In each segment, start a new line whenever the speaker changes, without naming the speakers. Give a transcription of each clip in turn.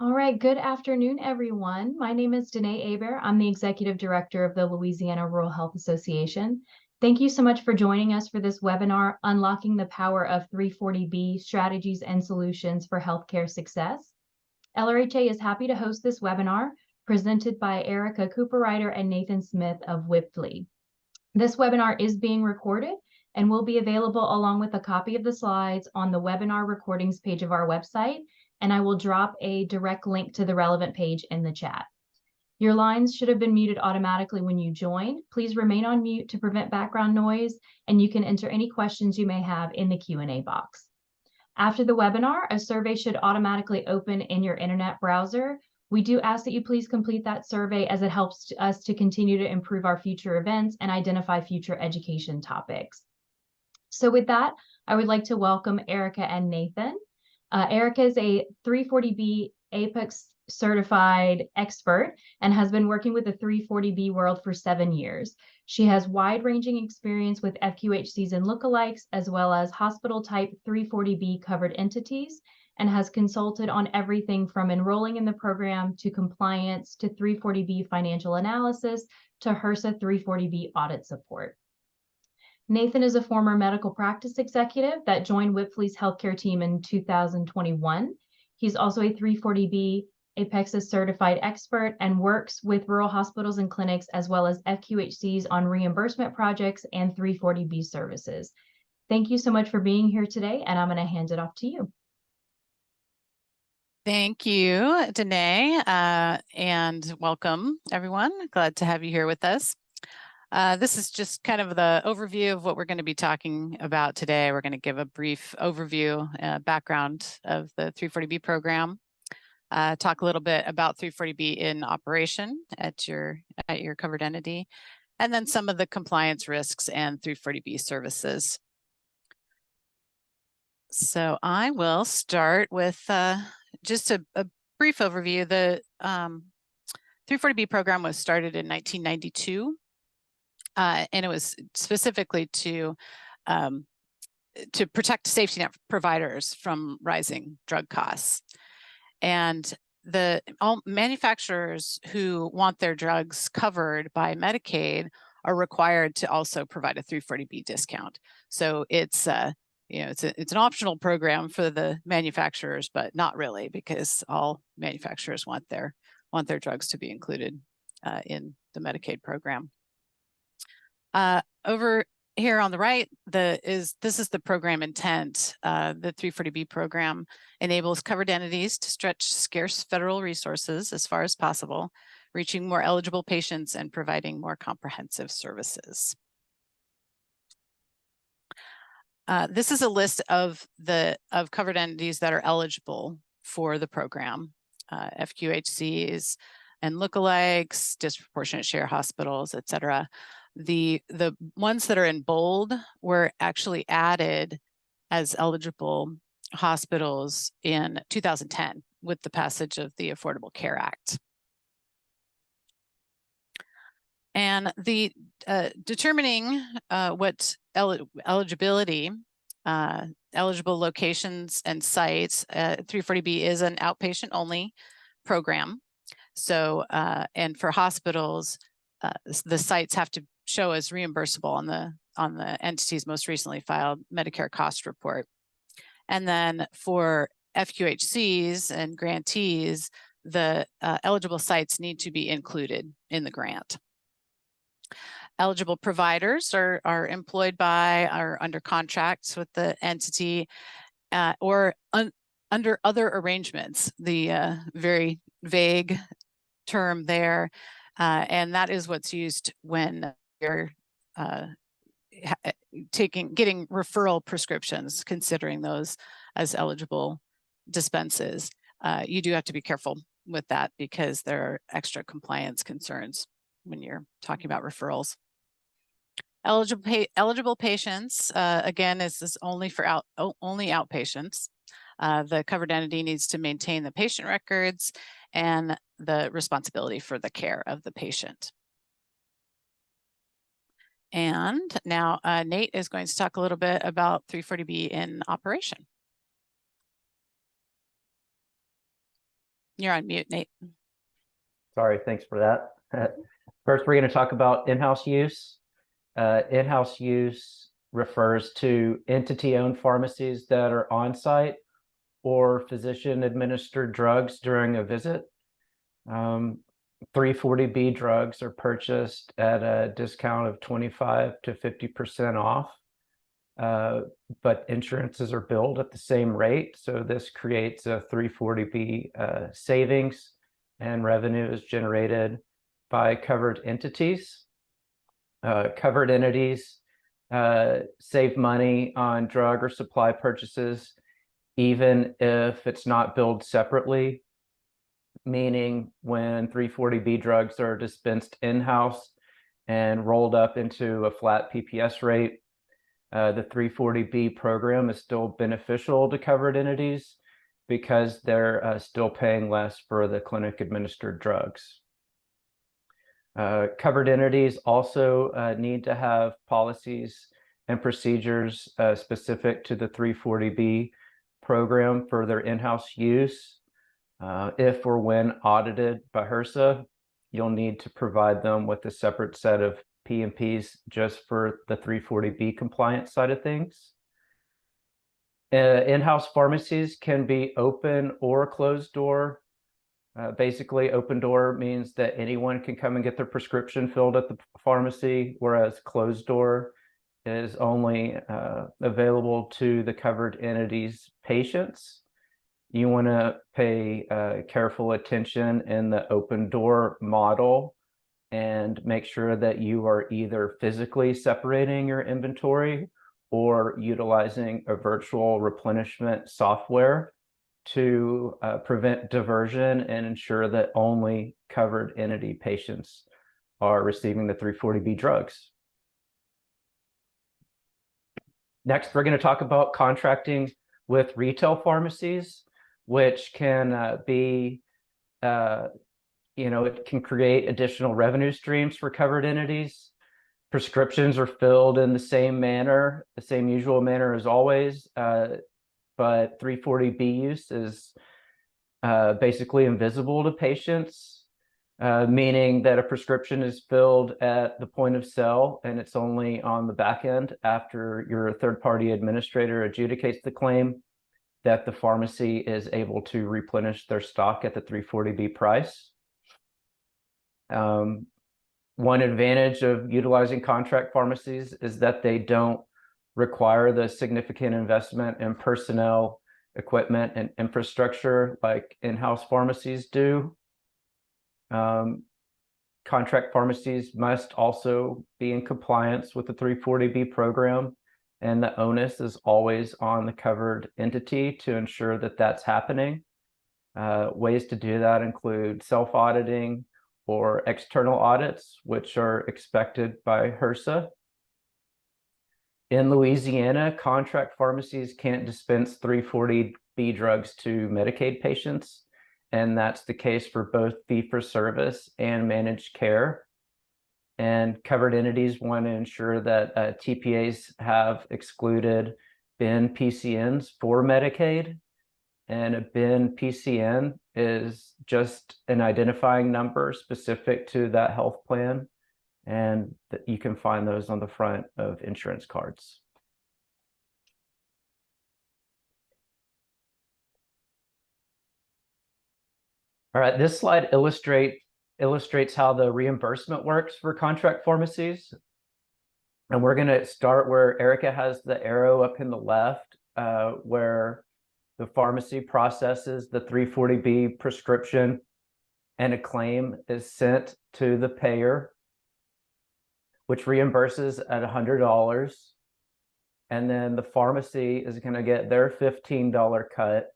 All right, good afternoon, everyone. My name is Danae Aber. I'm the Executive Director of the Louisiana Rural Health Association. Thank you so much for joining us for this webinar, Unlocking the Power of 340B Strategies and Solutions for Healthcare Success. LRHA is happy to host this webinar presented by Erica Cooperrider and Nathan Smith of Wipfli. This webinar is being recorded and will be available along with a copy of the slides on the webinar recordings page of our website, and I will drop a direct link to the relevant page in the chat. Your lines should have been muted automatically when you joined. Please remain on mute to prevent background noise, and you can enter any questions you may have in the Q&A box. After the webinar, a survey should automatically open in your internet browser. We do ask that you please complete that survey as it helps us to continue to improve our future events and identify future education topics. So with that, I would like to welcome Erica and Nathan. Erica is a 340B Apex certified expert and has been working with the 340B world for 7 years. She has wide-ranging experience with FQHCs and lookalikes, as well as hospital-type 340B covered entities, and has consulted on everything from enrolling in the program to compliance to 340B financial analysis to HRSA 340B audit support. Nathan is a former medical practice executive that joined Wipfli's healthcare team in 2021. He's also a 340B Apexis certified expert and works with rural hospitals and clinics as well as FQHCs on reimbursement projects and 340B services. Thank you so much for being here today, and I'm going to hand it off to you.
Thank you, Danae, and welcome, everyone. Glad to have you here with us. This is just kind of the overview of what we're going to be talking about today. We're going to give a brief overview, background of the 340B program, talk a little bit about 340B in operation at your covered entity, and then some of the compliance risks and 340B services. So I will start with just a brief overview. The 340B program was started in 1992. And it was specifically to protect safety net providers from rising drug costs. And all manufacturers who want their drugs covered by Medicaid are required to also provide a 340B discount. So it's it's an optional program for the manufacturers, but not really, because all manufacturers want their drugs to be included in the Medicaid program. Over here on the right, this is the program intent. The 340B program enables covered entities to stretch scarce federal resources as far as possible, reaching more eligible patients and providing more comprehensive services. This is a list of covered entities that are eligible for the program: FQHCs and lookalikes, disproportionate share hospitals, et cetera. The ones that are in bold were actually added as eligible hospitals in 2010 with the passage of the Affordable Care Act. And the determining what eligibility, eligible locations and sites, 340B is an outpatient only program. So, and for hospitals, the sites have to show as reimbursable on the entity's most recently filed Medicare cost report. And then for FQHCs and grantees, the eligible sites need to be included in the grant. Eligible providers are employed by, are under contracts with the entity, or under other arrangements, the very vague term there. And that is what's used when you're getting referral prescriptions, considering those as eligible dispenses. You do have to be careful with that because there are extra compliance concerns when you're talking about referrals. Eligible patients, again, is this only for only outpatients. The covered entity needs to maintain the patient records and the responsibility for the care of the patient. And now Nate is going to talk a little bit about 340B in operation. You're on mute, Nate.
Sorry, thanks for that. First, we're going to talk about in-house use. In-house use refers to entity-owned pharmacies that are on-site or physician-administered drugs during a visit. 340B drugs are purchased at a discount of 25 to 50% off, but insurances are billed at the same rate. So this creates a 340B savings, and revenue is generated by covered entities. Covered entities save money on drug or supply purchases, even if it's not billed separately, meaning when 340B drugs are dispensed in-house and rolled up into a flat PPS rate, the 340B program is still beneficial to covered entities because they're still paying less for the clinic administered drugs. Covered entities also need to have policies and procedures specific to the 340B program for their in-house use. If or when audited by HRSA, you'll need to provide them with a separate set of P&Ps just for the 340B compliance side of things. In-house pharmacies can be open or closed door. Basically, open door means that anyone can come and get their prescription filled at the pharmacy, whereas closed door is only available to the covered entities' patients. You want to pay careful attention in the open door model and make sure that you are either physically separating your inventory or utilizing a virtual replenishment software to prevent diversion and ensure that only covered entity patients are receiving the 340B drugs. Next, we're going to talk about contracting with retail pharmacies, which can be, it can create additional revenue streams for covered entities. Prescriptions are filled in the same manner, the same usual manner as always, but 340B use is basically invisible to patients, meaning that a prescription is filled at the point of sale and it's only on the back end after your third-party administrator adjudicates the claim that the pharmacy is able to replenish their stock at the 340B price. One advantage of utilizing contract pharmacies is that they don't require the significant investment in personnel, equipment, and infrastructure like in-house pharmacies do. Contract pharmacies must also be in compliance with the 340B program, and the onus is always on the covered entity to ensure that that's happening. Ways to do that include self-auditing or external audits, which are expected by HRSA. In Louisiana, contract pharmacies can't dispense 340B drugs to Medicaid patients, and that's the case for both fee-for-service and managed care. And covered entities want to ensure that TPAs have excluded bin PCNs for Medicaid. And a bin PCN is just an identifying number specific to that health plan. And you can find those on the front of insurance cards. All right, this slide illustrates how the reimbursement works for contract pharmacies. And we're going to start where Erica has the arrow up in the left, where the pharmacy processes the 340B prescription and a claim is sent to the payer, which reimburses at $100. And then the pharmacy is going to get their $15 cut.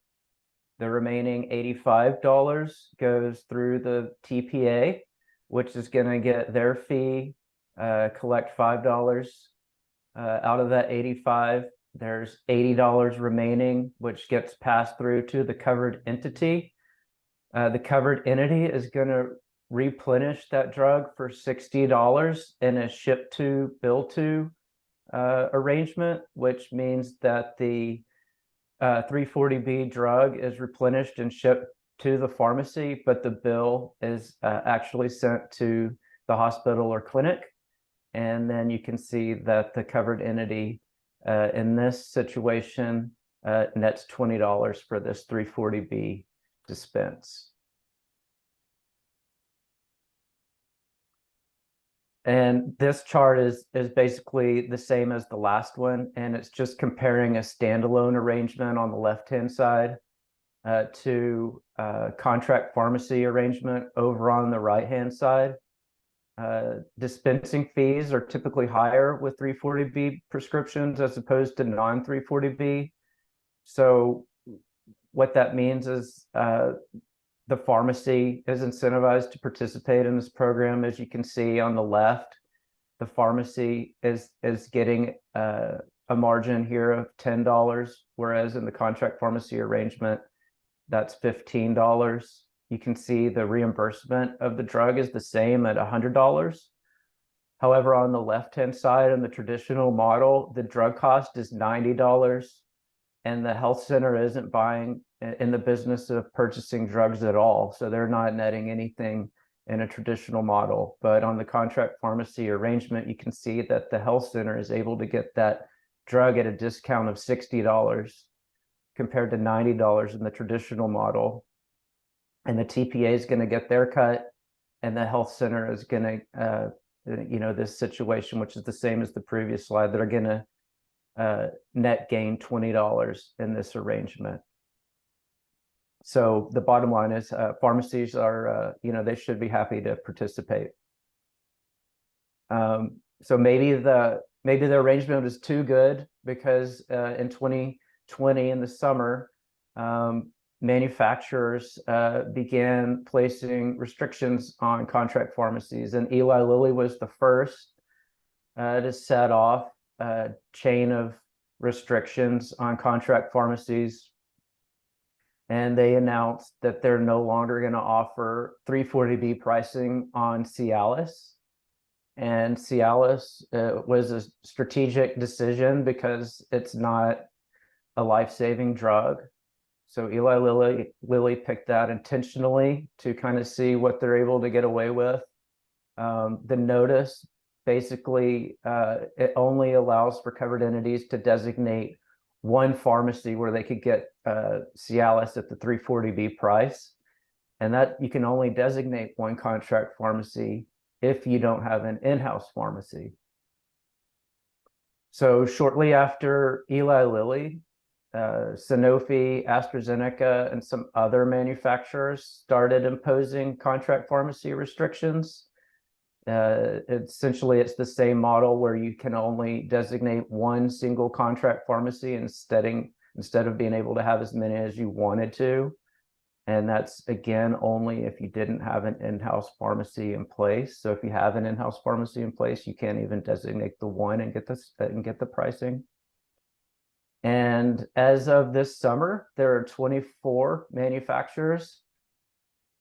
The remaining $85 goes through the TPA, which is going to get their fee, collect $5 out of that $85. There's $80 remaining, which gets passed through to the covered entity. The covered entity is going to replenish that drug for $60 in a ship to bill to arrangement, which means that the 340B drug is replenished and shipped to the pharmacy, but the bill is actually sent to the hospital or clinic. And then you can see that the covered entity in this situation nets $20 for this 340B dispense. And this chart is basically the same as the last one, and it's just comparing a standalone arrangement on the left-hand side to contract pharmacy arrangement over on the right-hand side. Dispensing fees are typically higher with 340B prescriptions as opposed to non-340B. So what that means is the pharmacy is incentivized to participate in this program. As you can see on the left, the pharmacy is getting a margin here of $10, whereas in the contract pharmacy arrangement, that's $15. You can see the reimbursement of the drug is the same at $100. However, on the left-hand side in the traditional model, the drug cost is $90, and the health center isn't buying in the business of purchasing drugs at all. So they're not netting anything in a traditional model. But on the contract pharmacy arrangement, you can see that the health center is able to get that drug at a discount of $60 compared to $90 in the traditional model. And the TPA is going to get their cut, and the health center is going to, this situation, which is the same as the previous slide, they're going to net gain $20 in this arrangement. So the bottom line is pharmacies are, they should be happy to participate. So maybe the arrangement is too good because in 2020 in the summer, manufacturers began placing restrictions on contract pharmacies, and Eli Lilly was the first to set off a chain of restrictions on contract pharmacies. And they announced that they're no longer going to offer 340B pricing on Cialis. And Cialis was a strategic decision because it's not a life-saving drug. So Eli Lilly picked that intentionally to kind of see what they're able to get away with. The notice basically it only allows for covered entities to designate one pharmacy where they could get Cialis at the 340B price, and that you can only designate one contract pharmacy if you don't have an in-house pharmacy. So shortly after Eli Lilly, Sanofi, AstraZeneca, and some other manufacturers started imposing contract pharmacy restrictions. Essentially, it's the same model where you can only designate one single contract pharmacy instead of being able to have as many as you wanted to. And that's, again, only if you didn't have an in-house pharmacy in place. So if you have an in-house pharmacy in place, you can't even designate the one and get the pricing. And as of this summer, there are 24 manufacturers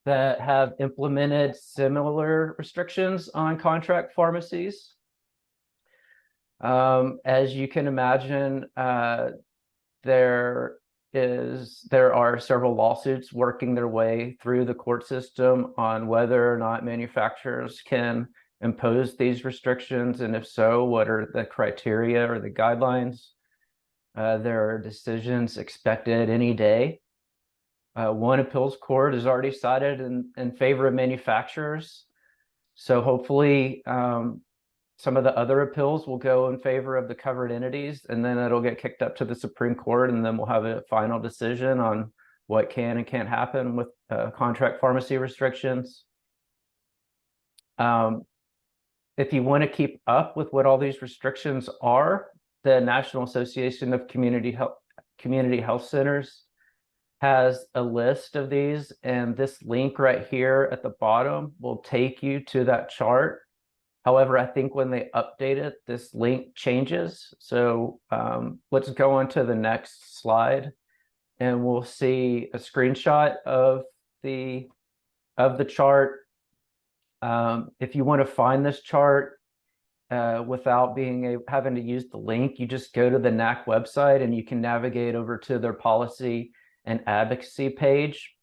that have implemented similar restrictions on contract pharmacies. As you can imagine, there are several lawsuits working their way through the court system on whether or not manufacturers can impose these restrictions, and if so, what are the criteria or the guidelines. There are decisions expected any day. One appeals court has already sided in favor of manufacturers. So hopefully some of the other appeals will go in favor of the covered entities, and then it'll get kicked up to the Supreme Court, and then we'll have a final decision on what can and can't happen with contract pharmacy restrictions. If you want to keep up with what all these restrictions are, the National Association of Community Health Centers has a list of these, and this link right here at the bottom will take you to that chart. However, I think when they update it, this link changes. So let's go on to the next slide, and we'll see a screenshot of the chart. If you want to find this chart without having to use the link, you just go to the NAC website and you can navigate over to their policy and advocacy page.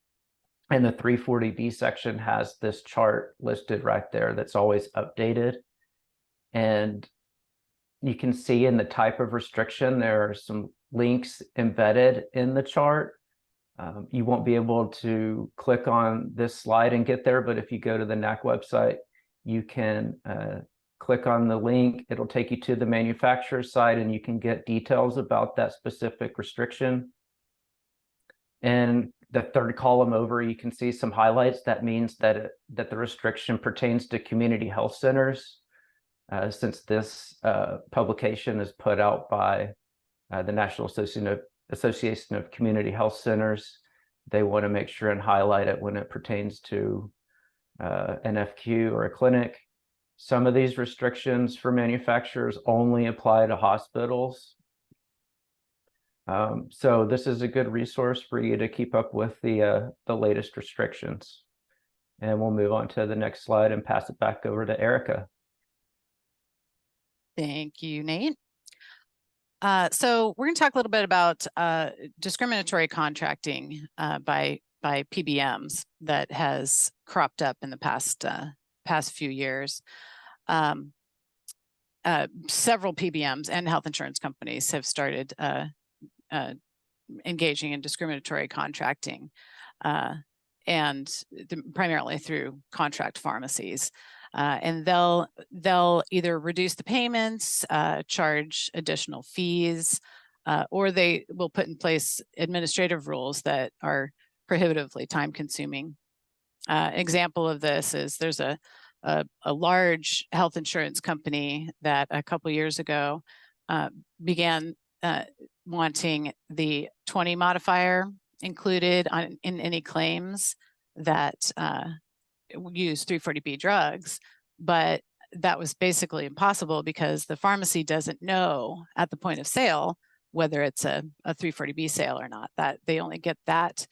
And the 340B section has this chart listed right there that's always updated. And you can see in the type of restriction, there are some links embedded in the chart. You won't be able to click on this slide and get there, but if you go to the NAC website, you can click on the link. It'll take you to the manufacturer's site and you can get details about that specific restriction. And the third column over, you can see some highlights. That means that the restriction pertains to community health centers. Since this publication is put out by the National Association of Community Health Centers, they want to make sure and highlight it when it pertains to an FQ or a clinic. Some of these restrictions for manufacturers only apply to hospitals. So this is a good resource for you to keep up with the latest restrictions. And we'll move on to the next slide and pass it back over to Erica.
Thank you, Nate. So we're going to talk a little bit about discriminatory contracting by PBMs that has cropped up in the past few years. Several PBMs and health insurance companies have started engaging in discriminatory contracting, and primarily through contract pharmacies. And they'll either reduce the payments, charge additional fees, or they will put in place administrative rules that are prohibitively time-consuming. Example of this is there's a large health insurance company that a couple years ago began wanting the 20 modifier included in any claims that use 340B drugs, but that was basically impossible because the pharmacy doesn't know at the point of sale whether it's a 340B sale or not. That they only get that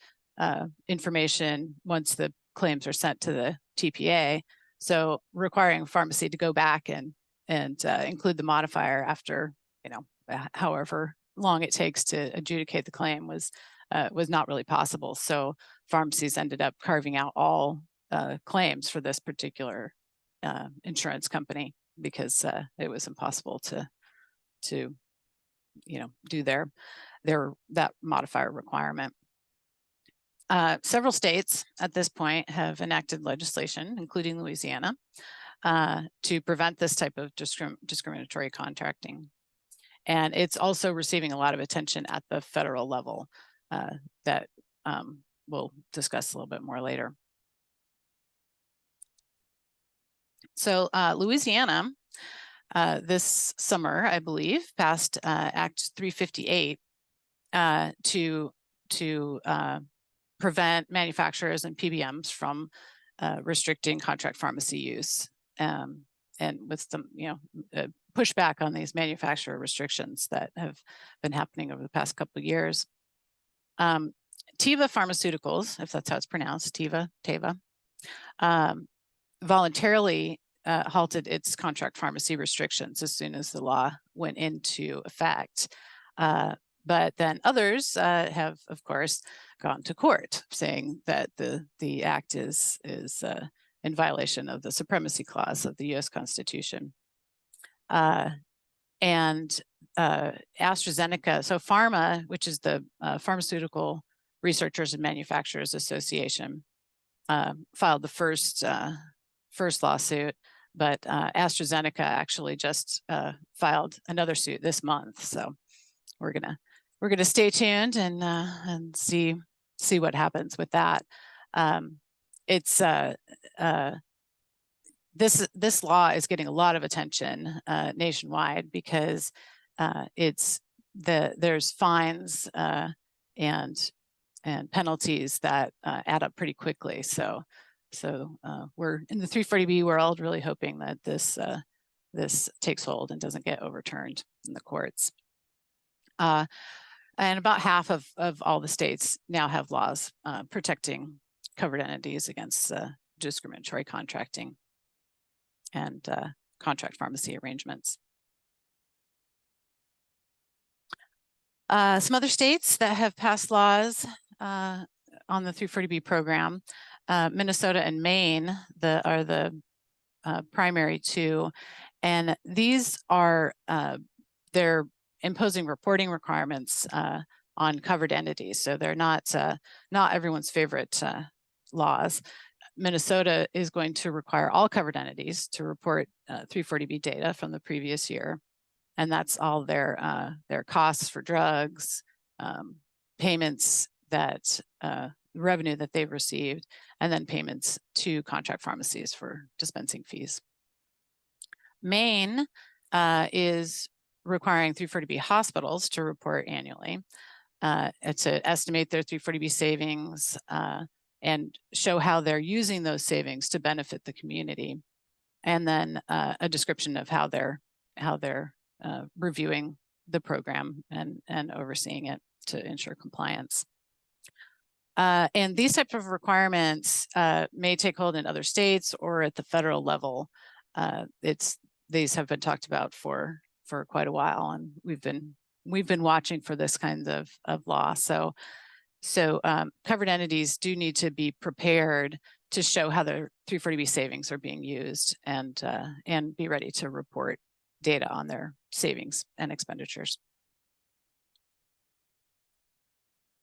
information once the claims are sent to the TPA. So requiring pharmacy to go back and include the modifier after, however long it takes to adjudicate the claim was not really possible. So pharmacies ended up carving out all claims for this particular insurance company because it was impossible to do that modifier requirement. Several states at this point have enacted legislation, including Louisiana, to prevent this type of discriminatory contracting. And it's also receiving a lot of attention at the federal level that we'll discuss a little bit more later. So Louisiana, this summer, I believe, passed Act 358 to prevent manufacturers and PBMs from restricting contract pharmacy use, and with some pushback on these manufacturer restrictions that have been happening over the past couple of years. Teva Pharmaceuticals, if that's how it's pronounced, Teva, voluntarily halted its contract pharmacy restrictions as soon as the law went into effect. But then others have, of course, gone to court saying that the act is in violation of the supremacy clause of the U.S. Constitution. And AstraZeneca, so PhRMA, which is the Pharmaceutical Researchers and Manufacturers Association, filed the first lawsuit, but AstraZeneca actually just filed another suit this month. So we're gonna stay tuned and see what happens with that. This law is getting a lot of attention nationwide because there's fines and penalties that add up pretty quickly. So we're in the 340B world really hoping that this takes hold and doesn't get overturned in the courts. And about half of all the states now have laws protecting covered entities against discriminatory contracting and contract pharmacy arrangements. Some other states that have passed laws on the 340B program. Minnesota and Maine are the primary two, and these are they're imposing reporting requirements on covered entities. So they're not everyone's favorite laws. Minnesota is going to require all covered entities to report 340B data from the previous year, and that's all their costs for drugs, payments that revenue that they've received, and then payments to contract pharmacies for dispensing fees. Maine is requiring 340B hospitals to report annually to estimate their 340B savings and show how they're using those savings to benefit the community, and then a description of how they're reviewing the program and overseeing it to ensure compliance. And these types of requirements may take hold in other states or at the federal level. These have been talked about for quite a while, and we've been watching for this kind of law. So covered entities do need to be prepared to show how their 340B savings are being used, and be ready to report data on their savings and expenditures.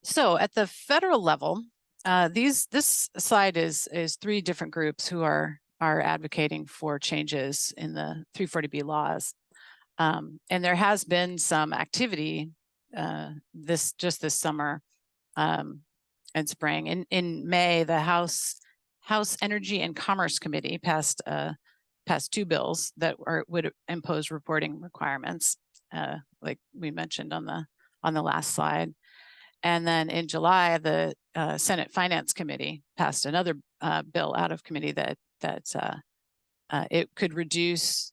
So at the federal level, this slide is three different groups who are advocating for changes in the 340B laws. And there has been some activity this summer and spring. In May, the House Energy and Commerce Committee passed two bills that would impose reporting requirements, like we mentioned on the last slide. And then in July, the Senate Finance Committee passed another bill out of committee that it could reduce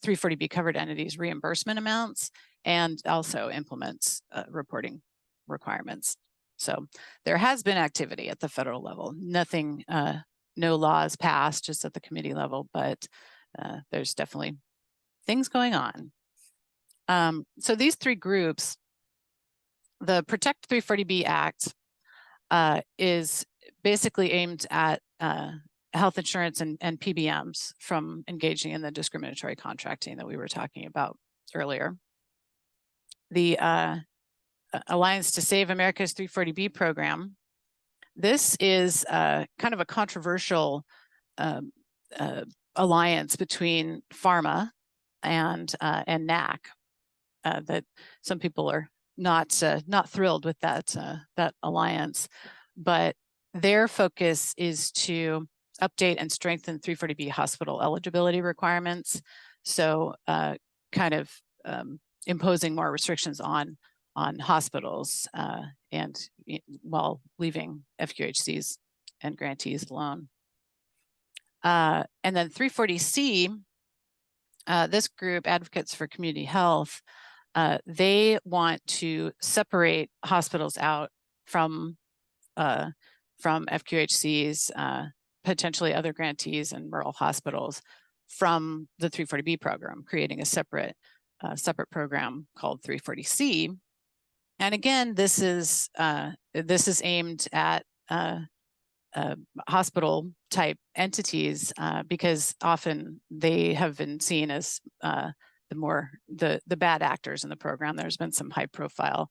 340B covered entities reimbursement amounts and also implements reporting requirements. So there has been activity at the federal level. Nothing, no laws passed, just at the committee level, but there's definitely things going on. So these three groups, the Protect 340B Act is basically aimed at health insurance and PBMs from engaging in the discriminatory contracting that we were talking about earlier. The Alliance to Save America's 340B program, this is kind of a controversial alliance between pharma and NAC that some people are not thrilled with that alliance, but their focus is to update and strengthen 340B hospital eligibility requirements. So kind of imposing more restrictions on hospitals and while leaving FQHCs and grantees alone. And then 340C, this group, Advocates for Community Health, they want to separate hospitals out from FQHCs, potentially other grantees and rural hospitals from the 340B program, creating a separate program called 340C. And again, this is aimed at hospital type entities because often they have been seen as the bad actors in the program. There's been some high profile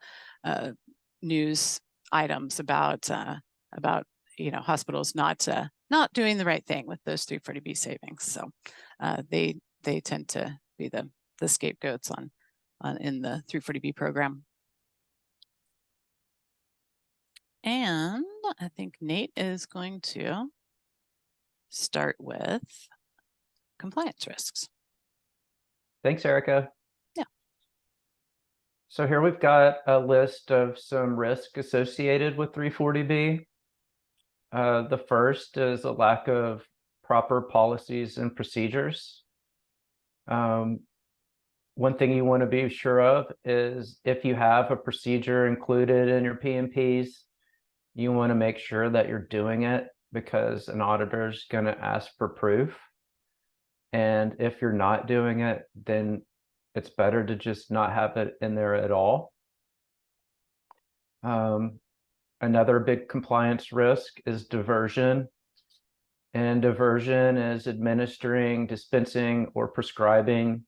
news items about hospitals not doing the right thing with those 340B savings. So they tend to be the scapegoats in the 340B program. And I think Nate is going to start with compliance risks.
Thanks, Erica.
Yeah.
So here we've got a list of some risks associated with 340B. The first is a lack of proper policies and procedures. One thing you want to be sure of is if you have a procedure included in your PMPs, you want to make sure that you're doing it because an auditor is going to ask for proof. And if you're not doing it, then it's better to just not have it in there at all. Another big compliance risk is diversion. And diversion is administering, dispensing, or prescribing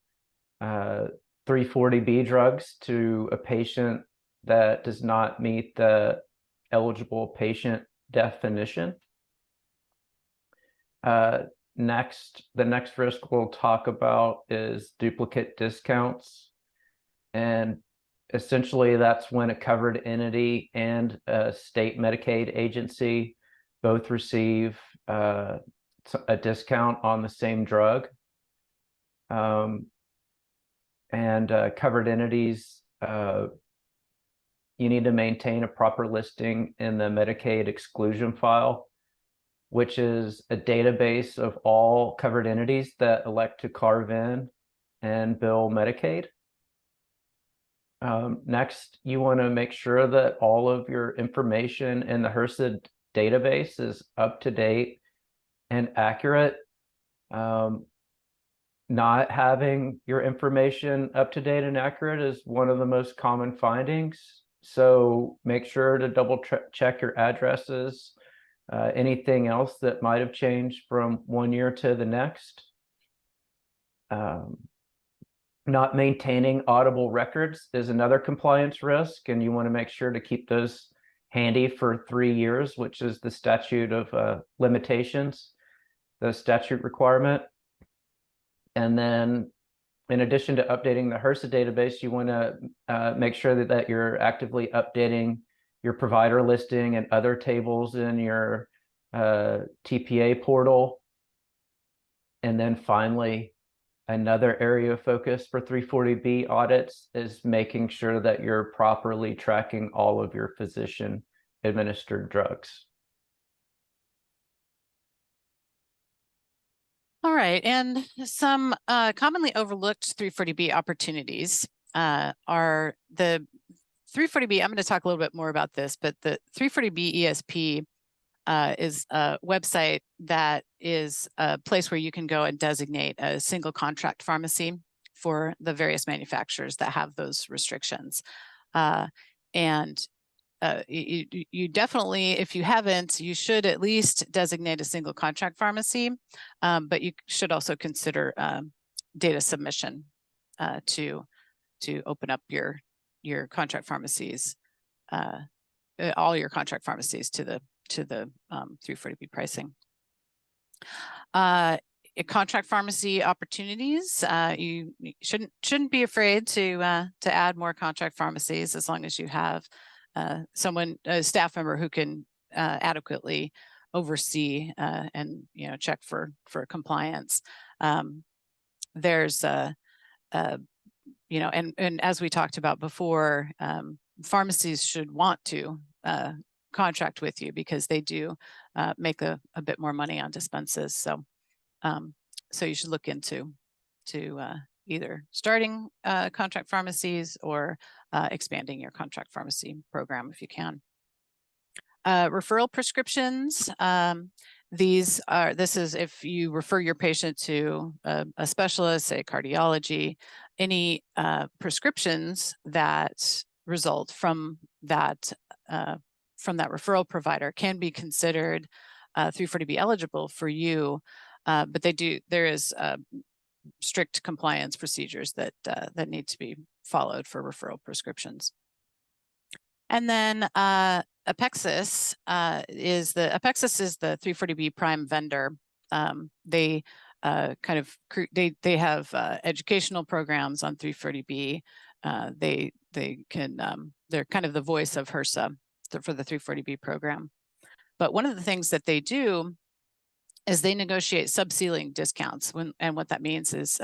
340B drugs to a patient that does not meet the eligible patient definition. The next risk we'll talk about is duplicate discounts. And essentially that's when a covered entity and a state Medicaid agency both receive a discount on the same drug. Covered entities, you need to maintain a proper listing in the Medicaid exclusion file, which is a database of all covered entities that elect to carve in and bill Medicaid. Next, you want to make sure that all of your information in the HRSA database is up to date and accurate. Not having your information up to date and accurate is one of the most common findings. So make sure to double check your addresses, anything else that might have changed from one year to the next. Not maintaining audible records is another compliance risk, and you want to make sure to keep those handy for 3 years, which is the statute of limitations, the statute requirement. And then in addition to updating the HRSA database, you want to make sure that you're actively updating your provider listing and other tables in your TPA portal. And then finally, another area of focus for 340B audits is making sure that you're properly tracking all of your physician administered drugs.
All right, and some commonly overlooked 340B opportunities are the 340B. I'm going to talk a little bit more about this, but the 340B ESP is a website that is a place where you can go and designate a single contract pharmacy for the various manufacturers that have those restrictions. You definitely, if you haven't, you should at least designate a single contract pharmacy, but you should also consider data submission to open up your contract pharmacies, all your contract pharmacies to the 340B pricing. Contract pharmacy opportunities. You shouldn't be afraid to add more contract pharmacies as long as you have a staff member who can adequately oversee and check for compliance. There's and as we talked about before, pharmacies should want to contract with you because they do make a bit more money on dispenses. So you should look into either starting contract pharmacies or expanding your contract pharmacy program if you can. Referral prescriptions. This is if you refer your patient to a specialist, say cardiology, any prescriptions that result from that referral provider can be considered 340B eligible for you, but there is strict compliance procedures that need to be followed for referral prescriptions. And then Apexis is the 340B prime vendor. They they have educational programs on 340B. They're kind of the voice of HRSA for the 340B program. But one of the things that they do is they negotiate subceiling discounts. And what that means is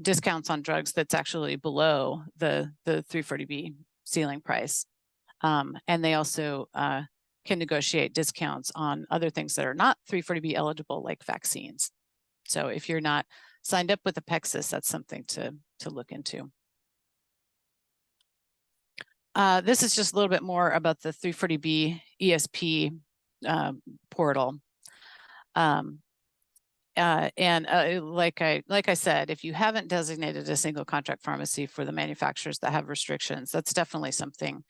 discounts on drugs that's actually below the 340B ceiling price. And they also can negotiate discounts on other things that are not 340B eligible, like vaccines. So if you're not signed up with Apexis, that's something to look into. This is just a little bit more about the 340B ESP portal. Like I said, if you haven't designated a single contract pharmacy for the manufacturers that have restrictions, that's definitely something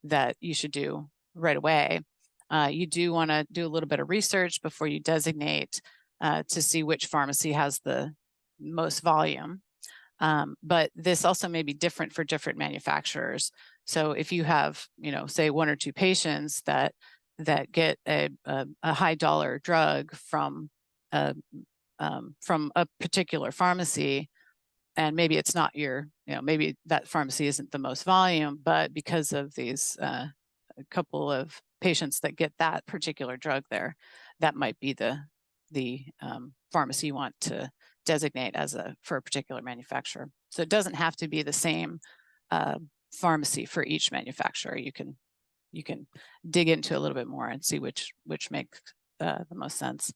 that you should do right away. You do want to do a little bit of research before you designate to see which pharmacy has the most volume. But this also may be different for different manufacturers. So if you have, say 1 or 2 patients that get a high dollar drug from a particular pharmacy, and maybe it's not your, maybe that pharmacy isn't the most volume, but because of these a couple of patients that get that particular drug there, that might be the pharmacy you want to designate for a particular manufacturer. So it doesn't have to be the same pharmacy for each manufacturer. You can dig into a little bit more and see which makes the most sense.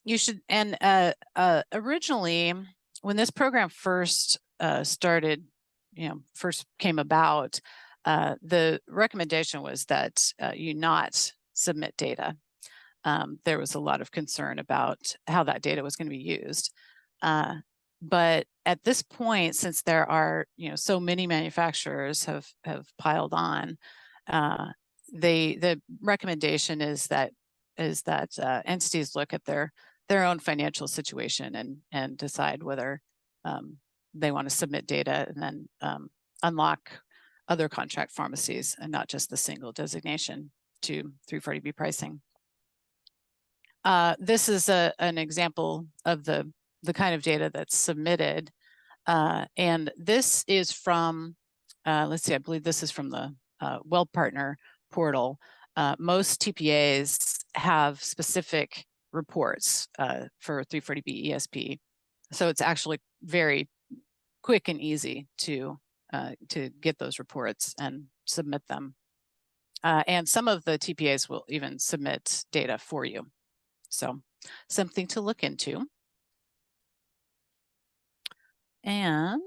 You should, and originally when this program first started, first came about, the recommendation was that you not submit data. There was a lot of concern about how that data was going to be used. But at this point, since there are, so many manufacturers have piled on, the recommendation is that entities look at their own financial situation and decide whether they want to submit data and then unlock other contract pharmacies and not just the single designation to 340B pricing. This is an example of the kind of data that's submitted. And this is from, let's see, I believe this is from the Well Partner portal. Most TPAs have specific reports for 340B ESP. So it's actually very quick and easy to get those reports and submit them. And some of the TPAs will even submit data for you. So something to look into. And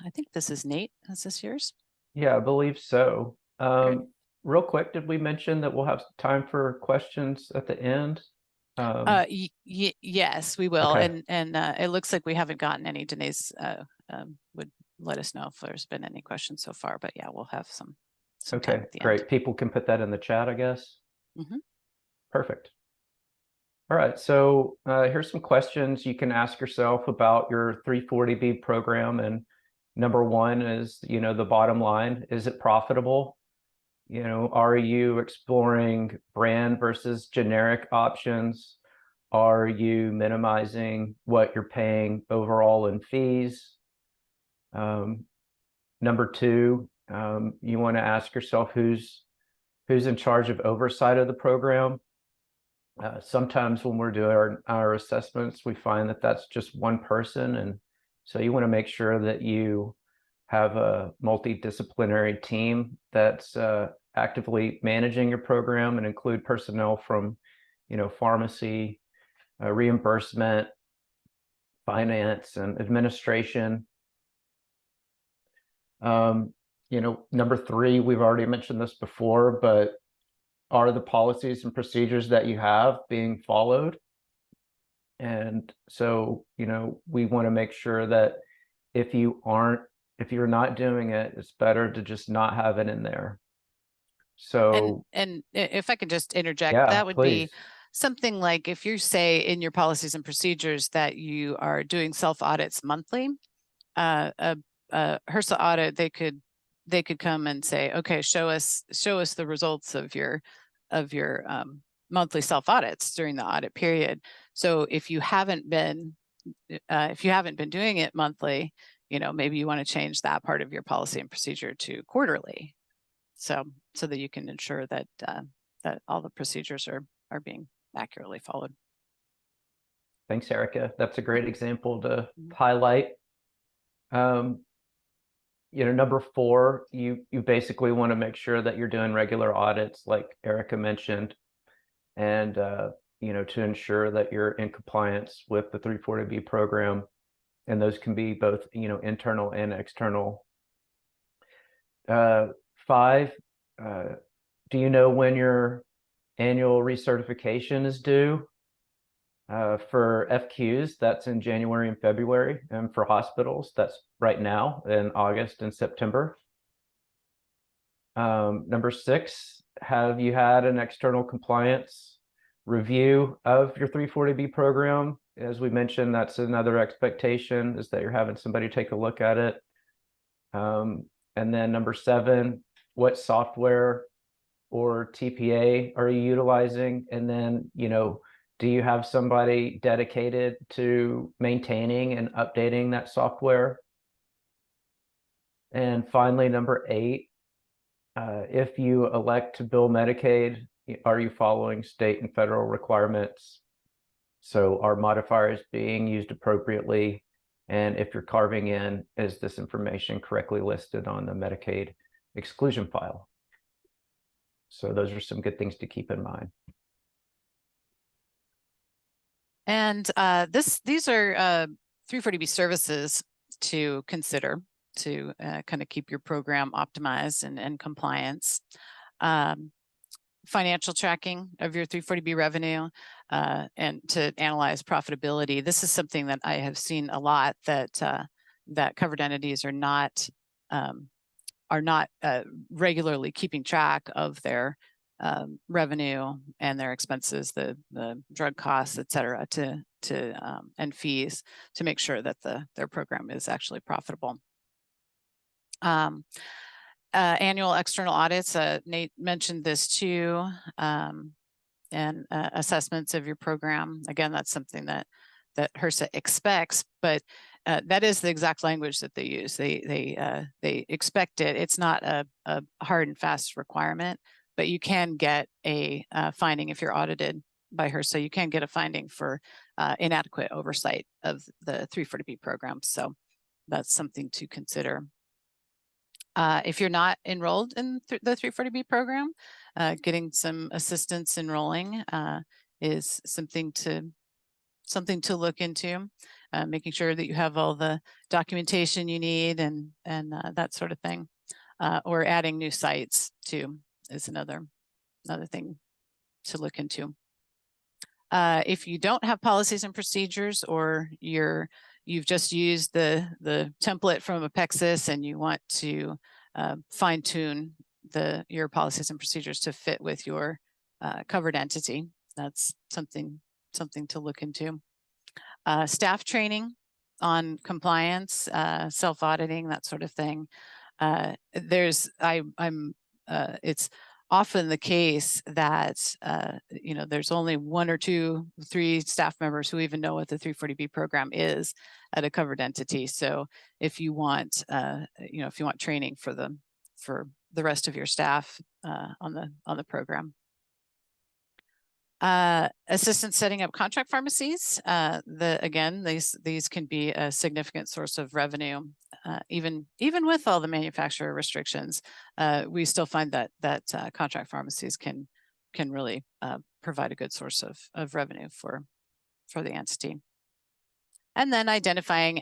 I think this is Nate. Is this yours?
Yeah, I believe so. Real quick, did we mention that we'll have time for questions at the end?
Yes, we will.
Okay.
And it looks like we haven't gotten any. Denise would let us know if there's been any questions so far, but yeah, we'll have some time at the
great.
end.
People can put that in the chat, I guess.
Mm-hmm.
Perfect. All right, so here's some questions you can ask yourself about your 340B program. And number one is, the bottom line, is it profitable? Are you exploring brand versus generic options? Are you minimizing what you're paying overall in fees? Number two, you want to ask yourself who's in charge of oversight of the program. Sometimes when we're doing our assessments, we find that that's just one person. And so you want to make sure that you have a multidisciplinary team that's actively managing your program and include personnel from, pharmacy, reimbursement, finance, and administration. Number three, we've already mentioned this before, but are the policies and procedures that you have being followed? And so, we want to make sure that if you're not doing it, it's better to just not have it in there. So,
and if I could just interject,
yeah,
that would
please.
be something like if you say in your policies and procedures that you are doing self audits monthly, a HRSA audit, they could come and say, okay, show us the results of your monthly self audits during the audit period. So if you haven't been doing it monthly, maybe you want to change that part of your policy and procedure to quarterly, so that you can ensure that that all the procedures are being accurately followed.
Thanks, Erica. That's a great example to highlight. Number four, you basically want to make sure that you're doing regular audits, like Erica mentioned, and to ensure that you're in compliance with the 340B program, and those can be both internal and external. 5, do you know when your annual recertification is due? For FQs, that's in January and February, and for hospitals, that's right now in August and September. Number 6, have you had an external compliance review of your 340B program? As we mentioned, that's another expectation, is that you're having somebody take a look at it. And then number 7, what software or TPA are you utilizing? And then, do you have somebody dedicated to maintaining and updating that software? And finally, number 8, if you elect to bill Medicaid, are you following state and federal requirements? So are modifiers being used appropriately? And if you're carving in, is this information correctly listed on the Medicaid exclusion file? So those are some good things to keep in mind.
And these are 340B services to consider to kind of keep your program optimized and compliance. Financial tracking of your 340B revenue and to analyze profitability. This is something that I have seen a lot, that that covered entities are not regularly keeping track of their revenue and their expenses, the drug costs, et cetera, and fees, to make sure that their program is actually profitable. Annual external audits, Nate mentioned this too, and assessments of your program. Again, that's something that HRSA expects, but that is the exact language that they use. They expect it. It's not a hard and fast requirement, but you can get a finding if you're audited by HRSA. You can get a finding for inadequate oversight of the 340B program. So that's something to consider. If you're not enrolled in the 340B program, getting some assistance enrolling is something to look into. Making sure that you have all the documentation you need and that sort of thing, or adding new sites too is another thing to look into. If you don't have policies and procedures, or you've just used the template from Apexis and you want to fine tune your policies and procedures to fit with your covered entity, that's something to look into. Staff training on compliance, self-auditing, that sort of thing. It's often the case that there's only 1 or 2, 3 staff members who even know what the 340B program is at a covered entity. So if you want training for the rest of your staff on the program. Assistance setting up contract pharmacies. Again, these can be a significant source of revenue, even with all the manufacturer restrictions. We still find that contract pharmacies can really provide a good source of revenue for the entity. And then identifying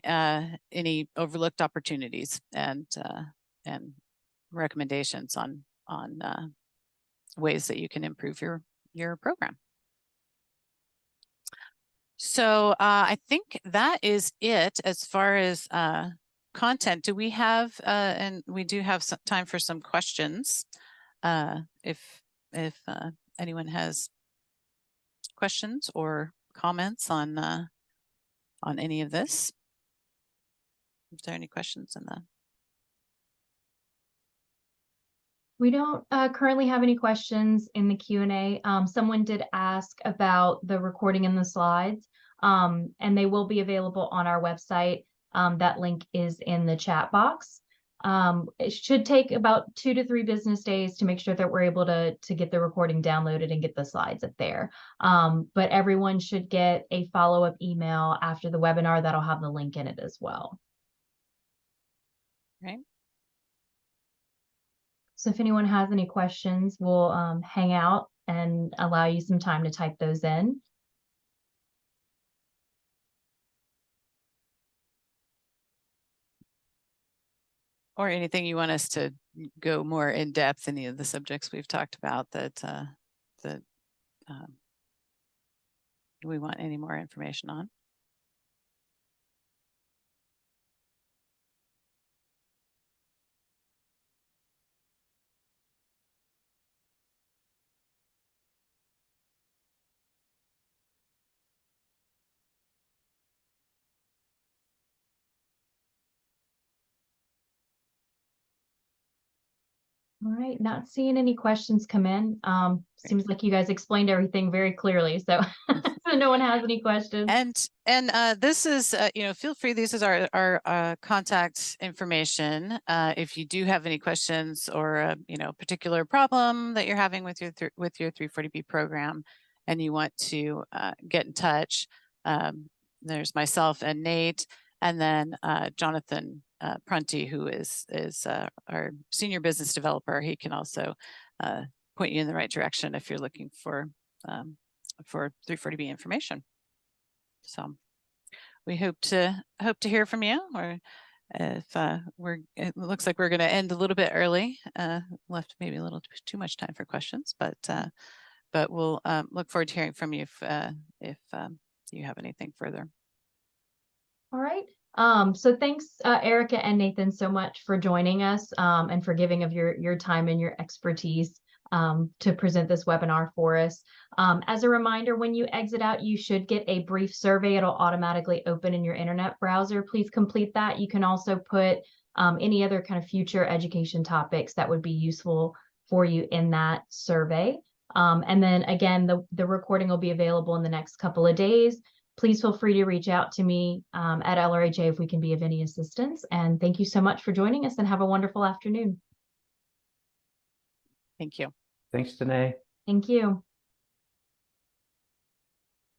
any overlooked opportunities and recommendations on ways that you can improve your program. So I think that is it as far as content. Do we have, and we do have some time for some questions. If anyone has questions or comments on any of this. Is there any questions in the?
We don't currently have any questions in the Q&A. Someone did ask about the recording and the slides, and they will be available on our website. That link is in the chat box. It should take about 2 to 3 business days to make sure that we're able to get the recording downloaded and get the slides up there. But everyone should get a follow-up email after the webinar that'll have the link in it as well.
Right.
So if anyone has any questions, we'll hang out and allow you some time to type those in.
Or anything you want us to go more in depth, any of the subjects we've talked about that we want any more information on.
All right, not seeing any questions come in. Seems like you guys explained everything very clearly, so so no one has any questions.
And this is, feel free. This is our contact information. If you do have any questions or particular problem that you're having with your 340B program, and you want to get in touch, there's myself and Nate, and then Jonathan Prunty, who is our senior business developer. He can also point you in the right direction if you're looking for 340B information. So we hope to hear from you, or if it looks like we're going to end a little bit early, left maybe a little too much time for questions, but we'll look forward to hearing from you if you have anything further.
All right. So thanks, Erica and Nathan, so much for joining us and for giving of your time and your expertise to present this webinar for us. As a reminder, when you exit out, you should get a brief survey. It'll automatically open in your internet browser. Please complete that. You can also put any other kind of future education topics that would be useful for you in that survey. And then again, the recording will be available in the next couple of days. Please feel free to reach out to me at LRHA if we can be of any assistance. And thank you so much for joining us, and have a wonderful afternoon.
Thank you.
Thanks, Danae.
Thank you.